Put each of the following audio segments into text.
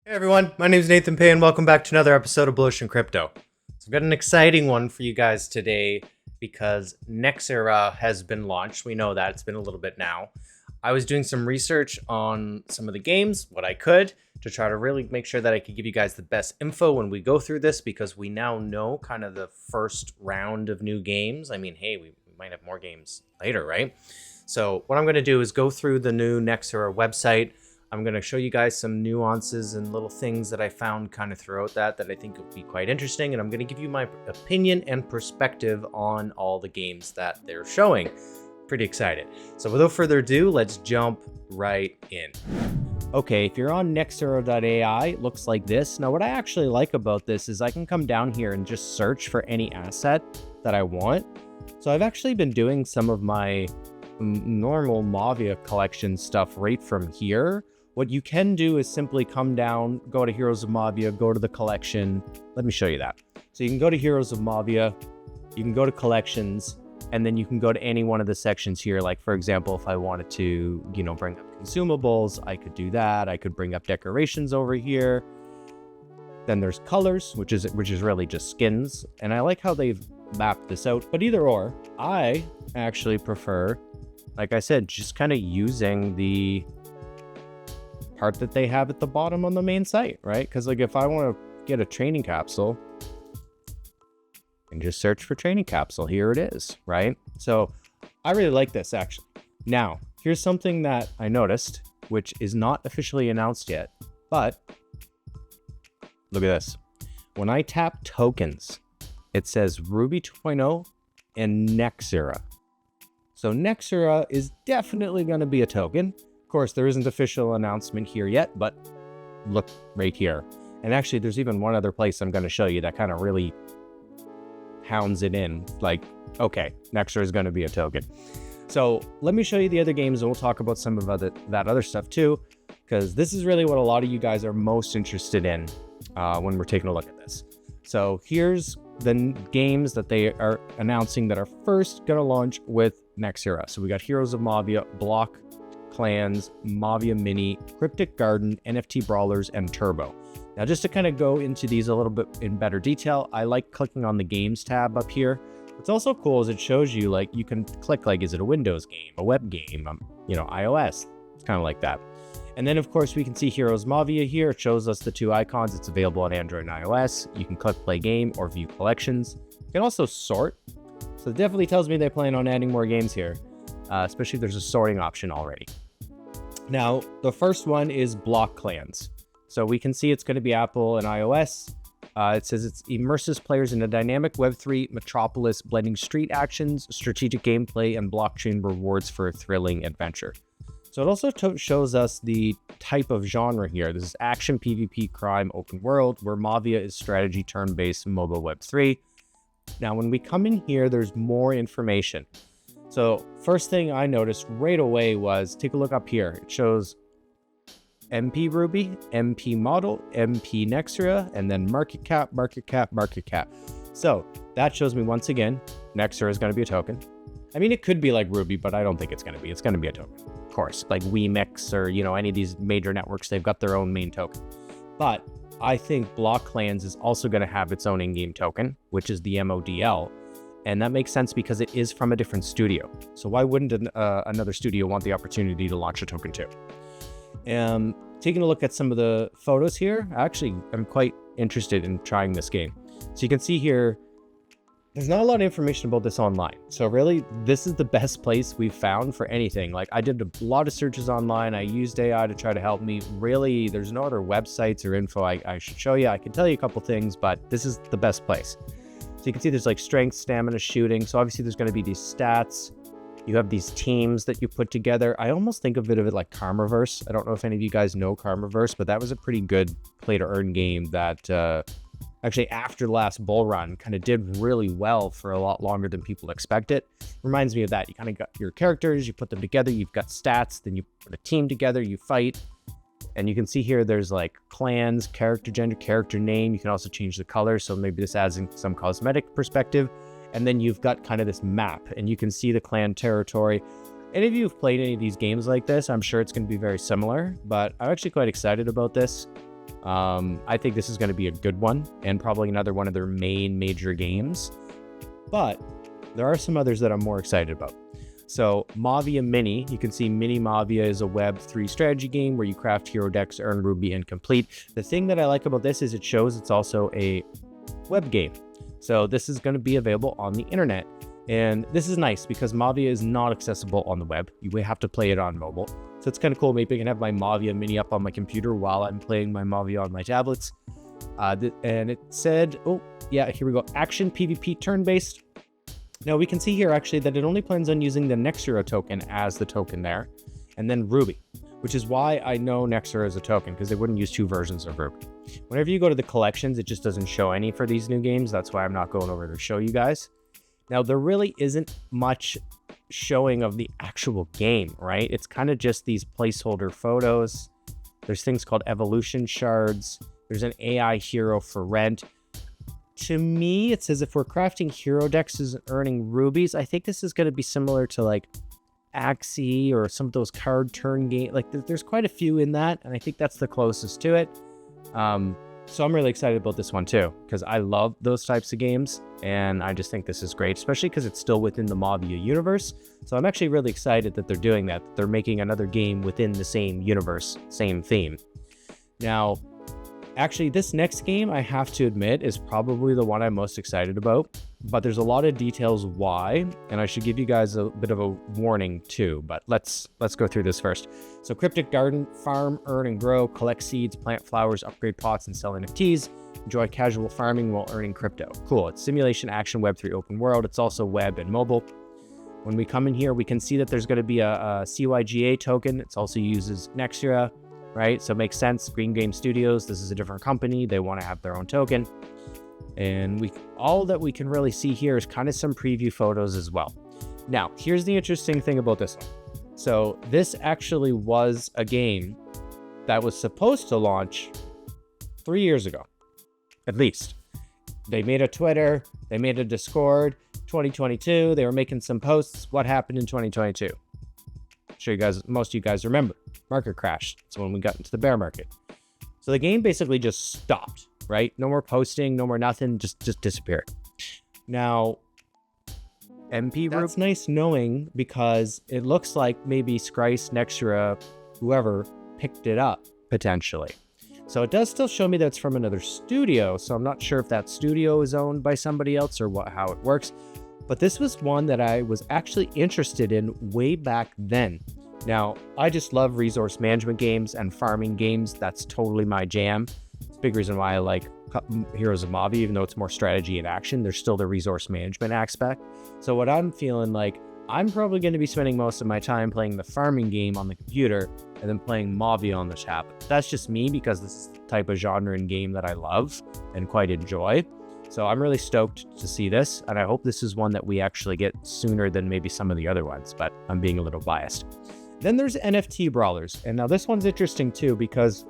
Hey everyone, my name is Nathan Pay and welcome back to another episode of Blu Ocean Crypto. So I've got an exciting one for you guys today because Nexira has been launched. We know that, it's been a little bit now. I was doing some research on some of the games, what I could, to try to really make sure that I could give you guys the best info when we go through this, because we now know kind of the first round of new games. I mean, hey, we might have more games later, right? So what I'm going to do is go through the new Nexira website. I'm going to show you guys some nuances and little things that I found kind of throughout that I think will be quite interesting. And I'm going to give you my opinion and perspective on all the games that they're showing. Pretty excited. So without further ado, let's jump right in. Okay, if you're on Nexira.ai, it looks like this. Now, what I actually like about this is I can come down here and just search for any asset that I want. So I've actually been doing some of my normal Mavia collection stuff right from here. What you can do is simply come down, go to Heroes of Mavia, go to the collection. Let me show you that. So you can go to Heroes of Mavia, you can go to collections, and then you can go to any one of the sections here. Like, for example, if I wanted to, bring up consumables, I could do that. I could bring up decorations over here. Then there's colors, which is really just skins. And I like how they've mapped this out. But either or, I actually prefer, like I said, just kind of using the part that they have at the bottom on the main site, right? Because like if I want to get a training capsule and just search for training capsule, here it is, right? So I really like this actually. Now, here's something that I noticed, which is not officially announced yet, but look at this. When I tap tokens, it says Ruby 2.0 and Nexira. So Nexira is definitely going to be a token. Of course, there isn't official announcement here yet, but look right here. And actually, there's even one other place I'm going to show you that kind of really hounds it in. Like, okay, Nexira is going to be a token. So let me show you the other games, and we'll talk about some of that other stuff too, because this is really what a lot of you guys are most interested in when we're taking a look at this. So here's the games that they are announcing that are first going to launch with Nexira. So we got Heroes of Mavia, Block Clans, Mavia Mini, Cryptic Garden, NFT Brawlers, and Turbo. Now, just to kind of go into these a little bit in better detail, I like clicking on the Games tab up here. What's also cool is it shows you, like, you can click, like, is it a Windows game, a web game, iOS? It's kind of like that. And then, of course, we can see Heroes Mavia here. It shows us the two icons. It's available on Android and iOS. You can click Play Game or View Collections. You can also sort. So it definitely tells me they plan on adding more games here, especially if there's a sorting option already. Now, the first one is Block Clans. So we can see it's going to be Apple and iOS. It says it immerses players in a dynamic Web3 metropolis, blending street actions, strategic gameplay, and blockchain rewards for a thrilling adventure. So it also shows us the type of genre here. This is action, PvP, crime, open world, where Mavia is strategy, turn-based, mobile Web3. Now, when we come in here, there's more information. So first thing I noticed right away was, take a look up here. It shows MP Ruby, MP Model, MP Nexira, and then market cap, market cap, market cap. So that shows me once again, Nexira is going to be a token. I mean, it could be like Ruby, but I don't think it's going to be. It's going to be a token. Of course, like WeMix or, any of these major networks, they've got their own main token. But I think Block Clans is also going to have its own in-game token, which is the MODL. And that makes sense because it is from a different studio. So why wouldn't another studio want the opportunity to launch a token too? Taking a look at some of the photos here, actually, I'm quite interested in trying this game. So you can see here, there's not a lot of information about this online. So really, this is the best place we've found for anything. Like, I did a lot of searches online. I used AI to try to help me. Really, there's no other websites or info I should show you. I can tell you a couple things, but this is the best place. So you can see there's like strength, stamina, shooting. So obviously there's going to be these stats. You have these teams that you put together. I almost think of it like Karmaverse. I don't know if any of you guys know Karmaverse, but that was a pretty good play to earn game that actually after the last bull run kind of did really well for a lot longer than people expected. Reminds me of that. You kind of got your characters, you put them together, you've got stats, then you put a team together, you fight. And you can see here, there's like clans, character gender, character name. You can also change the color. So maybe this adds in some cosmetic perspective. And then you've got kind of this map and you can see the clan territory. Any of you have played any of these games like this, I'm sure it's going to be very similar, but I'm actually quite excited about this. I think this is going to be a good one and probably another one of their major games. But there are some others that I'm more excited about. So Mavia Mini, you can see Mini Mavia is a Web3 strategy game where you craft hero decks, earn ruby, and complete. The thing that I like about this is it shows it's also a web game. So this is going to be available on the internet. And this is nice because Mavia is not accessible on the web. You have to play it on mobile. So it's kind of cool. Maybe I can have my Mavia Mini up on my computer while I'm playing my Mavia on my tablets. And it said, oh yeah, here we go. Action PvP turn-based. Now we can see here actually that it only plans on using the Nexira token as the token there, and then Ruby, which is why I know Nexira is a token, because they wouldn't use two versions of Ruby. Whenever you go to the collections, it just doesn't show any for these new games. That's why I'm not going over to show you guys. Now there really isn't much showing of the actual game, right? It's kind of just these placeholder photos. There's things called evolution shards. There's an AI hero for rent. To me, it says if we're crafting hero decks and earning rubies, I think this is going to be similar to like Axie or some of those card turn game. Like there's quite a few in that, and I think that's the closest to it. So I'm really excited about this one too, because I love those types of games, and I just think this is great, especially because it's still within the Mavia universe. So I'm actually really excited that they're doing that. They're making another game within the same universe, same theme. Now, actually, this next game, I have to admit, is probably the one I'm most excited about, but there's a lot of details why, and I should give you guys a bit of a warning too, but let's go through this first. So Cryptic Garden, farm, earn and grow, collect seeds, plant flowers, upgrade pots, and sell NFTs. Enjoy casual farming while earning crypto. Cool, it's simulation, action, Web3 open world. It's also web and mobile. When we come in here, we can see that there's going to be a CYGA token. It also uses Nexira, right? So it makes sense. Green Game Studios, this is a different company. They want to have their own token. And all that we can really see here is kind of some preview photos as well. Now, here's the interesting thing about this one. So this actually was a game that was supposed to launch 3 years ago, at least. They made a Twitter, they made a Discord, 2022, they were making some posts. What happened in 2022? I'm sure you guys, most of you guys remember. Market crash. So when we got into the bear market. So the game basically just stopped, right? No more posting, no more nothing, just disappeared. Now, that's nice knowing, because it looks like maybe Scryce, Nexira, whoever picked it up potentially. So it does still show me that it's from another studio. So I'm not sure if that studio is owned by somebody else or how it works. But this was one that I was actually interested in way back then. Now, I just love resource management games and farming games. That's totally my jam. It's a big reason why I like Heroes of Mavia, even though it's more strategy and action. There's still the resource management aspect. So what I'm feeling like, I'm probably going to be spending most of my time playing the farming game on the computer and then playing Mavia on the tablet. That's just me, because this is the type of genre and game that I love and quite enjoy. So I'm really stoked to see this, and I hope this is one that we actually get sooner than maybe some of the other ones, but I'm being a little biased. Then there's NFT brawlers, and now this one's interesting too, because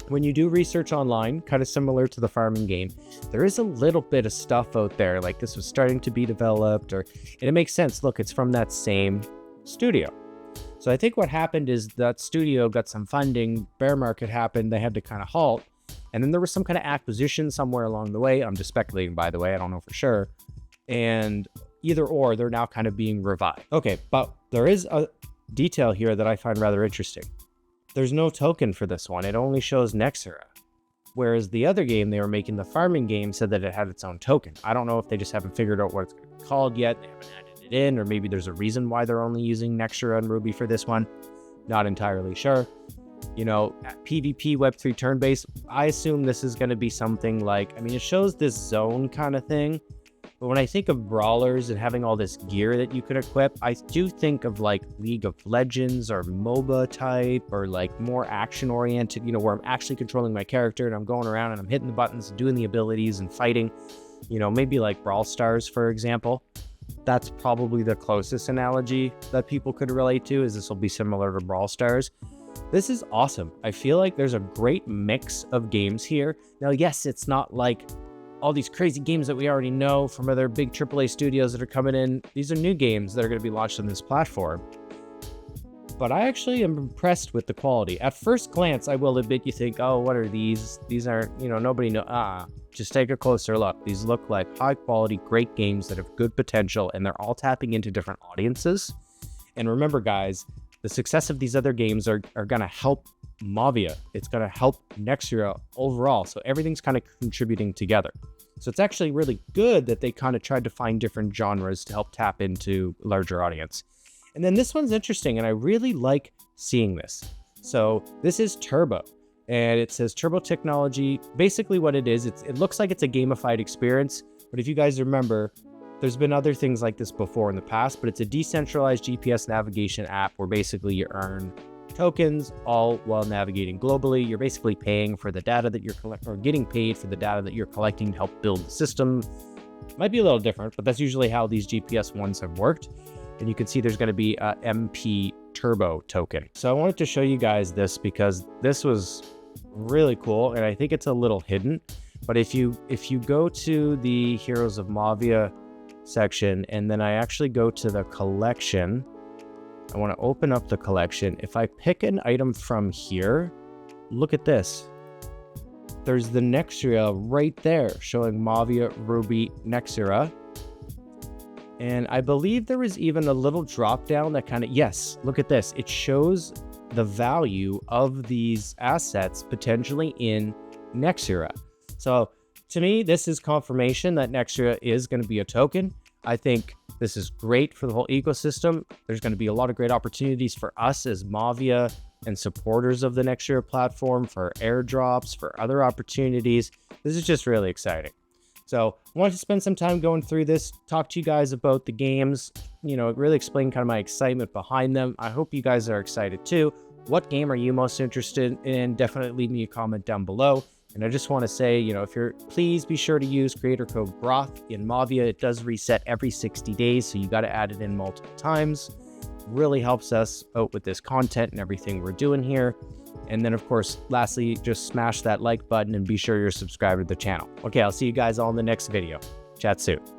when you do research online, kind of similar to the farming game, there is a little bit of stuff out there, like this was starting to be developed, and it makes sense. Look, it's from that same studio. So I think what happened is that studio got some funding, bear market happened, they had to kind of halt, and then there was some kind of acquisition somewhere along the way. I'm just speculating, by the way, I don't know for sure. And either or, they're now kind of being revived. Okay, but there is a detail here that I find rather interesting. There's no token for this one. It only shows Nexira. Whereas the other game they were making, the farming game, said that it had its own token. I don't know if they just haven't figured out what it's going to be called yet. They haven't added it in, or maybe there's a reason why they're only using Nexira and Ruby for this one. Not entirely sure. You know, PvP Web3 turn-based, I assume this is going to be something like, I mean, it shows this zone kind of thing. But when I think of brawlers and having all this gear that you could equip, I do think of like League of Legends or MOBA type, or like more action oriented, you know, where I'm actually controlling my character and I'm going around and I'm hitting the buttons and doing the abilities and fighting, you know, maybe like Brawl Stars, for example. That's probably the closest analogy that people could relate to, is this will be similar to Brawl Stars. This is awesome. I feel like there's a great mix of games here. Now, yes, it's not like all these crazy games that we already know from other big AAA studios that are coming in. These are new games that are going to be launched on this platform. but I actually am impressed with the quality. At first glance, I will admit, you think, oh, what are these? These aren't, nobody know. Just take a closer look. These look like high quality, great games that have good potential, and they're all tapping into different audiences. And remember, guys, the success of these other games are going to help Mavia. It's going to help Nexira overall. So everything's kind of contributing together. So it's actually really good that they kind of tried to find different genres to help tap into a larger audience. And then this one's interesting, and I really like seeing this. So this is Turbo, and it says Turbo Technology. Basically what it is, it looks like it's a gamified experience, but if you guys remember, there's been other things like this before in the past, but it's a decentralized GPS navigation app where basically you earn tokens all while navigating globally. You're basically paying for the data that you're collecting, or getting paid for the data that you're collecting to help build the system. Might be a little different, but that's usually how these GPS ones have worked. And you can see there's going to be a MP Turbo token. So I wanted to show you guys this because this was really cool, and I think it's a little hidden. But if you go to the Heroes of Mavia section, and then I actually go to the collection, I want to open up the collection. If I pick an item from here, look at this. There's the Nexira right there showing Mavia, Ruby, Nexira. And I believe there was even a little drop down that kind of, yes, look at this. It shows the value of these assets potentially in Nexira. So to me, this is confirmation that Nexira is going to be a token. I think this is great for the whole ecosystem. There's going to be a lot of great opportunities for us as Mavia and supporters of the Nexira platform, for airdrops, for other opportunities. This is just really exciting. So I wanted to spend some time going through this, talk to you guys about the games, really explain kind of my excitement behind them. I hope you guys are excited too. What game are you most interested in? Definitely leave me a comment down below. And I just want to say, please be sure to use creator code Broth in Mavia. It does reset every 60 days, so you got to add it in multiple times. Really helps us out with this content and everything we're doing here. And then, of course, lastly, just smash that like button and be sure you're subscribed to the channel. Okay, I'll see you guys all in the next video. Chat soon.